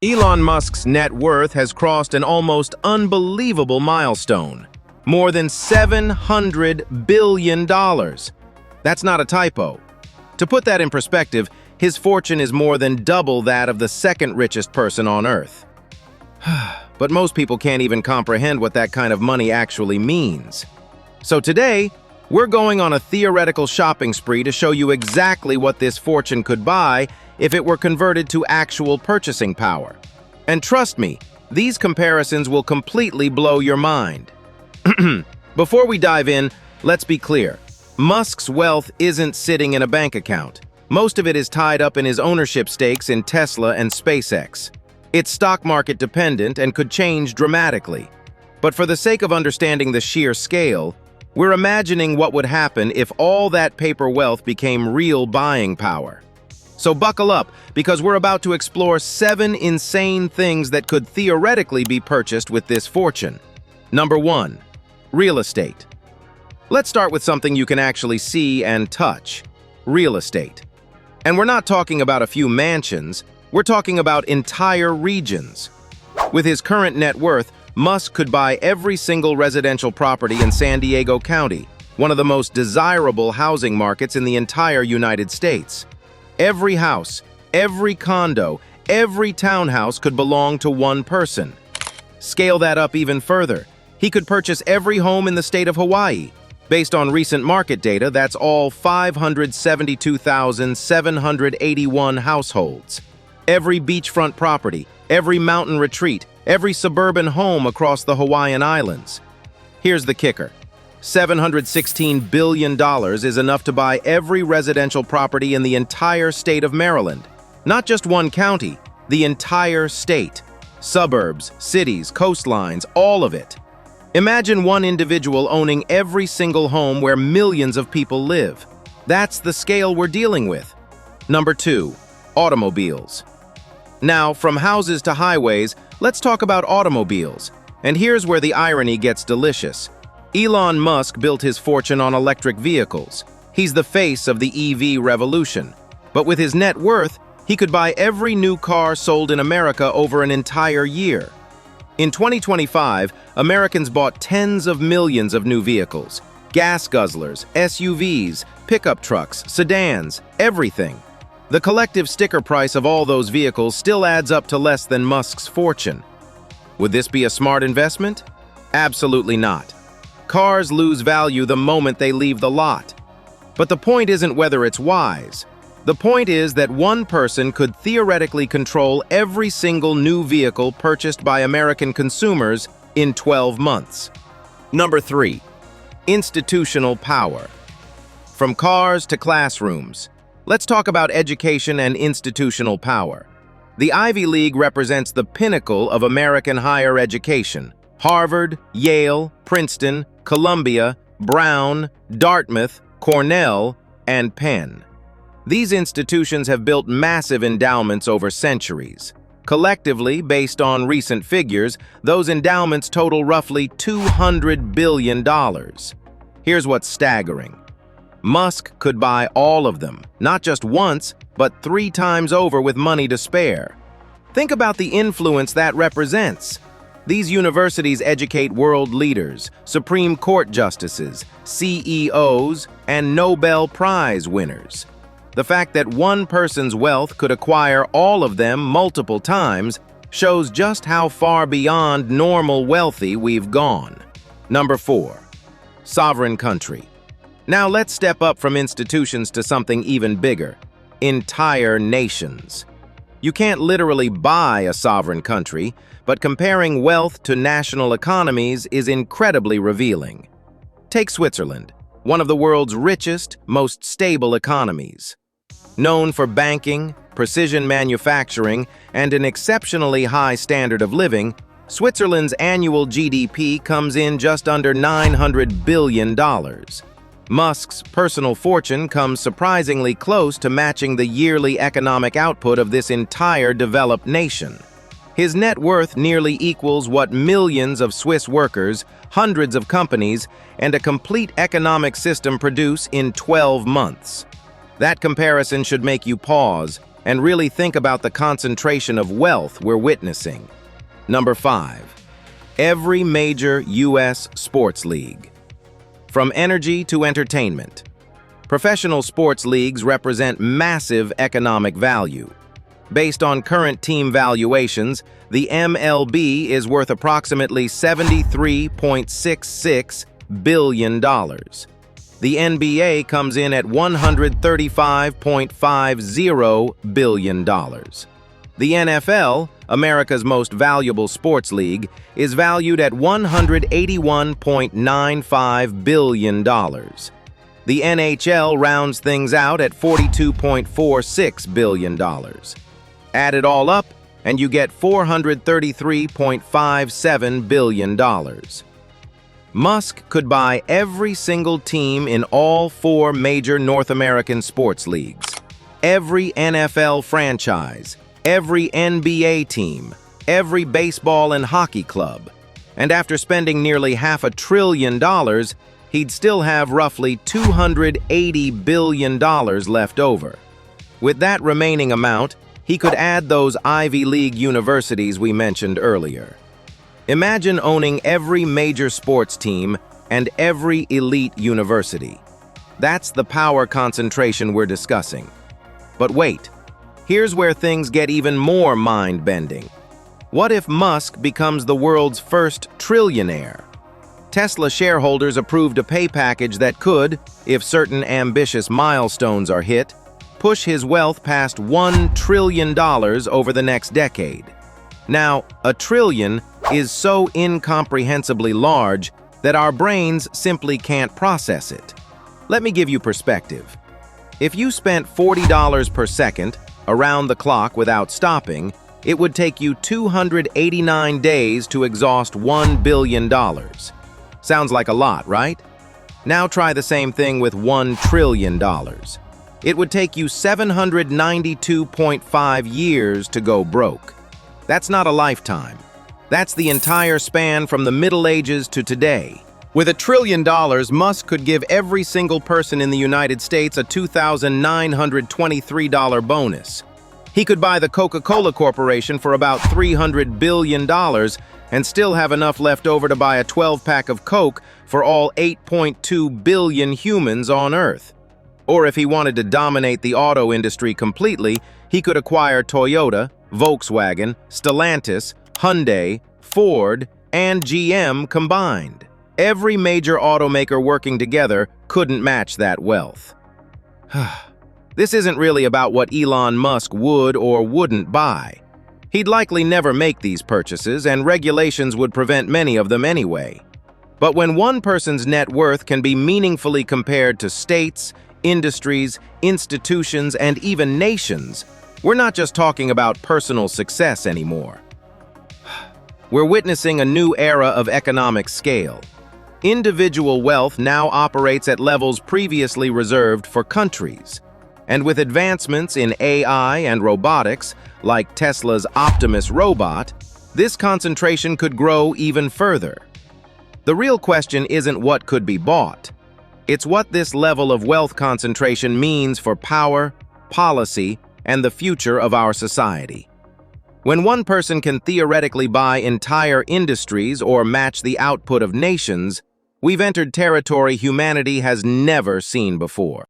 Elon Musk's net worth has crossed an almost unbelievable milestone. More than $700 billion. That's not a typo. To put that in perspective, his fortune is more than double that of the second richest person on Earth. But most people can't even comprehend what that kind of money actually means. So today, we're going on a theoretical shopping spree to show you exactly what this fortune could buy if it were converted to actual purchasing power. And trust me, these comparisons will completely blow your mind. Before we dive in, let's be clear. Musk's wealth isn't sitting in a bank account. Most of it is tied up in his ownership stakes in Tesla and SpaceX. It's stock market dependent and could change dramatically. But for the sake of understanding the sheer scale, we're imagining what would happen if all that paper wealth became real buying power. So buckle up, because we're about to explore 7 insane things that could theoretically be purchased with this fortune. Number 1. Real estate. Let's start with something you can actually see and touch. Real estate. And we're not talking about a few mansions, we're talking about entire regions. With his current net worth, Musk could buy every single residential property in San Diego County, one of the most desirable housing markets in the entire United States. Every house, every condo, every townhouse could belong to one person. Scale that up even further. He could purchase every home in the state of Hawaii. Based on recent market data, that's all 572,781 households. Every beachfront property, every mountain retreat, every suburban home across the Hawaiian Islands. Here's the kicker. $716 billion is enough to buy every residential property in the entire state of Maryland. Not just one county, the entire state. Suburbs, cities, coastlines, all of it. Imagine one individual owning every single home where millions of people live. That's the scale we're dealing with. Number 2. Automobiles. Now, from houses to highways, let's talk about automobiles. And here's where the irony gets delicious. Elon Musk built his fortune on electric vehicles. He's the face of the EV revolution. But with his net worth, he could buy every new car sold in America over an entire year. In 2025, Americans bought tens of millions of new vehicles. Gas guzzlers, SUVs, pickup trucks, sedans, everything. The collective sticker price of all those vehicles still adds up to less than Musk's fortune. Would this be a smart investment? Absolutely not. Cars lose value the moment they leave the lot. But the point isn't whether it's wise. The point is that one person could theoretically control every single new vehicle purchased by American consumers in 12 months. Number 3. Institutional power. From cars to classrooms, let's talk about education and institutional power. The Ivy League represents the pinnacle of American higher education. Harvard, Yale, Princeton, Columbia, Brown, Dartmouth, Cornell, and Penn. These institutions have built massive endowments over centuries. Collectively, based on recent figures, those endowments total roughly $200 billion. Here's what's staggering. Musk could buy all of them, not just once, but 3 times over with money to spare. Think about the influence that represents. These universities educate world leaders, Supreme Court justices, CEOs, and Nobel Prize winners. The fact that one person's wealth could acquire all of them multiple times shows just how far beyond normal wealthy we've gone. Number 4. Sovereign country. Now let's step up from institutions to something even bigger. Entire nations. You can't literally buy a sovereign country, but comparing wealth to national economies is incredibly revealing. Take Switzerland, one of the world's richest, most stable economies. Known for banking, precision manufacturing, and an exceptionally high standard of living, Switzerland's annual GDP comes in just under $900 billion. Musk's personal fortune comes surprisingly close to matching the yearly economic output of this entire developed nation. His net worth nearly equals what millions of Swiss workers, hundreds of companies, and a complete economic system produce in 12 months. That comparison should make you pause and really think about the concentration of wealth we're witnessing. Number 5. Every major U.S. sports league. From energy to entertainment, professional sports leagues represent massive economic value. Based on current team valuations, the MLB is worth approximately $73.66 billion. The NBA comes in at $135.50 billion. The NFL, America's most valuable sports league, is valued at $181.95 billion. The NHL rounds things out at $42.46 billion. Add it all up, and you get $433.57 billion. Musk could buy every single team in all 4 major North American sports leagues, every NFL franchise, every NBA team, every baseball and hockey club. And after spending nearly $500 billion, he'd still have roughly $280 billion left over. With that remaining amount, he could add those Ivy League universities we mentioned earlier. Imagine owning every major sports team and every elite university. That's the power concentration we're discussing. But wait, here's where things get even more mind-bending. What if Musk becomes the world's first trillionaire? Tesla shareholders approved a pay package that could, if certain ambitious milestones are hit, push his wealth past $1 trillion over the next decade. Now, a trillion is so incomprehensibly large that our brains simply can't process it. Let me give you perspective. If you spent $40 per second around the clock without stopping, it would take you 289 days to exhaust $1 billion. Sounds like a lot, right? Now try the same thing with $1 trillion. It would take you 792.5 years to go broke. That's not a lifetime. That's the entire span from the Middle Ages to today. With $1 trillion, Musk could give every single person in the United States a $2,923 bonus. He could buy the Coca-Cola Corporation for about $300 billion and still have enough left over to buy a 12-pack of Coke for all 8.2 billion humans on Earth. Or if he wanted to dominate the auto industry completely, he could acquire Toyota, Volkswagen, Stellantis, Hyundai, Ford, and GM combined. Every major automaker working together couldn't match that wealth. This isn't really about what Elon Musk would or wouldn't buy. He'd likely never make these purchases, and regulations would prevent many of them anyway. But when one person's net worth can be meaningfully compared to states, industries, institutions, and even nations, we're not just talking about personal success anymore. We're witnessing a new era of economic scale. Individual wealth now operates at levels previously reserved for countries. And with advancements in AI and robotics, like Tesla's Optimus robot, this concentration could grow even further. The real question isn't what could be bought. It's what this level of wealth concentration means for power, policy, and the future of our society. When one person can theoretically buy entire industries or match the output of nations, we've entered territory humanity has never seen before.